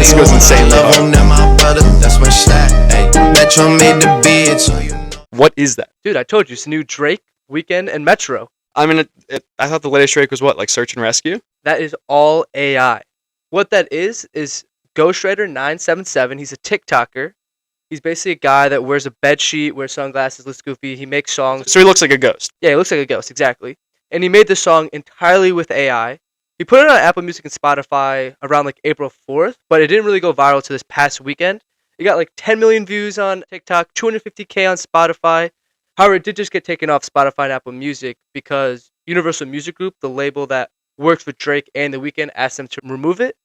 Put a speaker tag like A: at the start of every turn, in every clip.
A: just goes insanely hard. What is that?
B: Dude, I told you, it's new Drake, Weeknd, and Metro.
A: I mean, I thought the latest Drake was what, like Search and Rescue?
B: That is all AI. What that is Ghostwriter977. He's a TikToker. He's basically a guy that wears a bed sheet, wears sunglasses, looks goofy. He makes songs.
A: So he looks like a ghost.
B: Yeah, he looks like a ghost, exactly. And he made this song entirely with AI. He put it on Apple Music and Spotify around like April 4th, but it didn't really go viral to this past weekend. It got like 10 million views on TikTok, 250K on Spotify. However, it did just get taken off Spotify and Apple Music because Universal Music Group, the label that works with Drake and The Weeknd, asked them to remove it.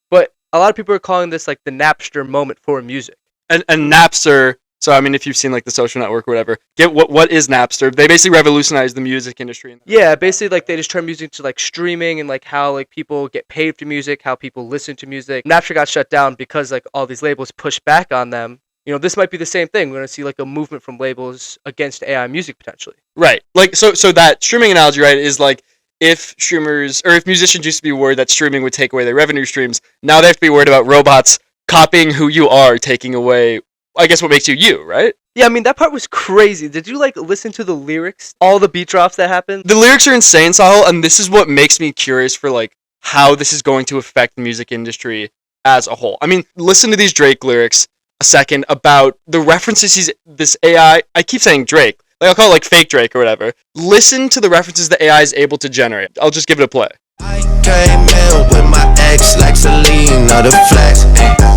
B: But a lot of people are calling this like the Napster moment for music.
A: And Napster, so I mean, if you've seen like the Social Network or whatever, what is Napster? They basically revolutionized the music industry.
B: Yeah, basically like they just turned music to like streaming and like how like people get paid for music, how people listen to music. Napster got shut down because like all these labels pushed back on them. You know, this might be the same thing. We're going to see like a movement from labels against AI music potentially.
A: Right. Like so that streaming analogy, right, is like if streamers or if musicians used to be worried that streaming would take away their revenue streams, now they have to be worried about robots copying who you are, taking away, I guess, what makes you you, right?
B: Yeah, I mean, that part was crazy. Did you, like, listen to the lyrics? All the beat drops that happened?
A: The lyrics are insane, Sahil, and this is what makes me curious for, like, how this is going to affect the music industry as a whole. I mean, listen to these Drake lyrics a second about the references this AI, I keep saying Drake, like, I'll call it, like, fake Drake or whatever. Listen to the references the AI is able to generate. I'll just give it a play.
C: I came in with my ex like Selena, the flex,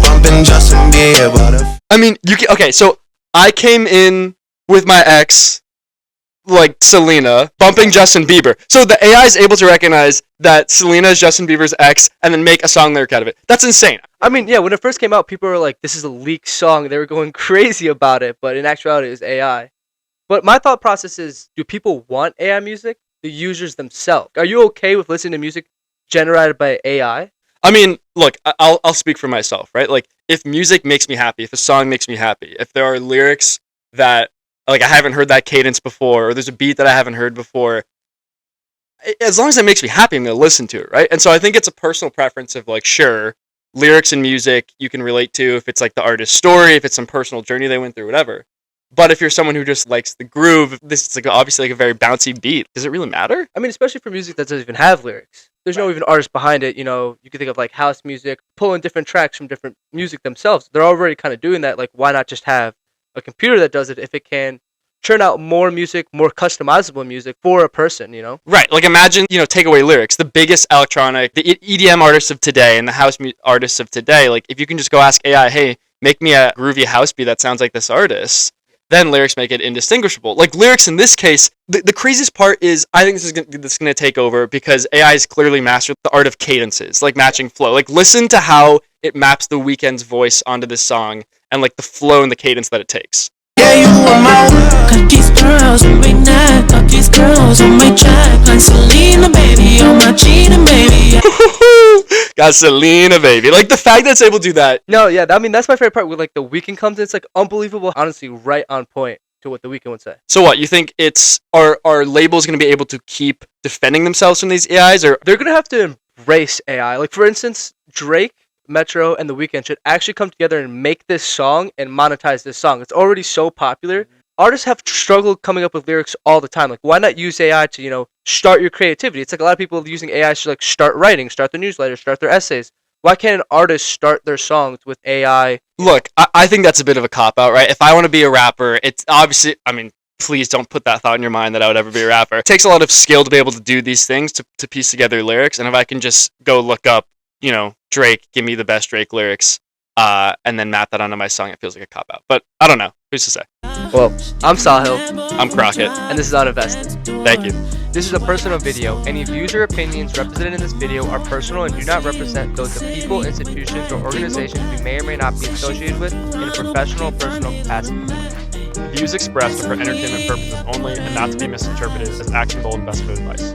C: bumping Justin Bieber.
A: I mean, okay, so I came in with my ex like Selena, bumping Justin Bieber. So the AI is able to recognize that Selena is Justin Bieber's ex and then make a song lyric out of it. That's insane.
B: I mean, yeah, when it first came out, people were like, this is a leaked song. They were going crazy about it, but in actuality, it was AI. But my thought process is, do people want AI music? The users themselves. Are you okay with listening to music generated by AI?
A: I mean, look, I'll speak for myself, right? Like, if music makes me happy, if a song makes me happy, if there are lyrics that, like, I haven't heard that cadence before, or there's a beat that I haven't heard before, as long as it makes me happy, I'm going to listen to it, right? And so I think it's a personal preference of, like, sure, lyrics and music you can relate to if it's, like, the artist's story, if it's some personal journey they went through, whatever. But if you're someone who just likes the groove, this is like obviously like a very bouncy beat. Does it really matter?
B: I mean, especially for music that doesn't even have lyrics. There's no even artist behind it. You know, you can think of like house music, pulling different tracks from different music themselves. They're already kind of doing that. Like, why not just have a computer that does it if it can churn out more music, more customizable music for a person, you know?
A: Right. Like, imagine, take away lyrics. The biggest electronic, the EDM artists of today and the house artists of today, like, if you can just go ask AI, hey, make me a groovy house beat that sounds like this artist, then lyrics make it indistinguishable. Like, lyrics in this case, the craziest part is, I think this is going to take over because AI has clearly mastered the art of cadences, like matching flow. Like, listen to how it maps The Weeknd's voice onto this song and, like, the flow and the cadence that it takes.
C: Yeah, you were my got these girls on my neck, got these girls on my check, like Selena, baby, on my Gina, baby.
A: Got Selena, baby. Like, the fact that it's able to do that.
B: No, yeah, I mean, that's my favorite part. When, like, The Weeknd comes in, it's, like, unbelievable. Honestly, right on point to what The Weeknd would say.
A: So what, you think are labels going to be able to keep defending themselves from these AIs? Or
B: they're going to have to embrace AI. Like, for instance, Drake, Metro, and The Weeknd should actually come together and make this song and monetize this song. It's already so popular. Artists have struggled coming up with lyrics all the time. Like, why not use AI to, start your creativity? It's like a lot of people using AI to, like, start writing, start their newsletter, start their essays. Why can't an artist start their songs with AI?
A: Look, I think that's a bit of a cop-out, right? If I want to be a rapper, it's obviously, I mean, please don't put that thought in your mind that I would ever be a rapper. It takes a lot of skill to be able to do these things, to piece together lyrics. And if I can just go look up, Drake, give me the best Drake lyrics, and then map that onto my song, it feels like a cop-out. But I don't know. Who's to say?
B: Well, I'm Sahil.
A: I'm Crockett.
B: And this is Uninvested.
A: Thank you.
B: This is a personal video. Any views or opinions represented in this video are personal and do not represent those of people, institutions, or organizations we may or may not be associated with in a professional or personal capacity.
D: The views expressed are for entertainment purposes only and not to be misinterpreted as actionable investment advice.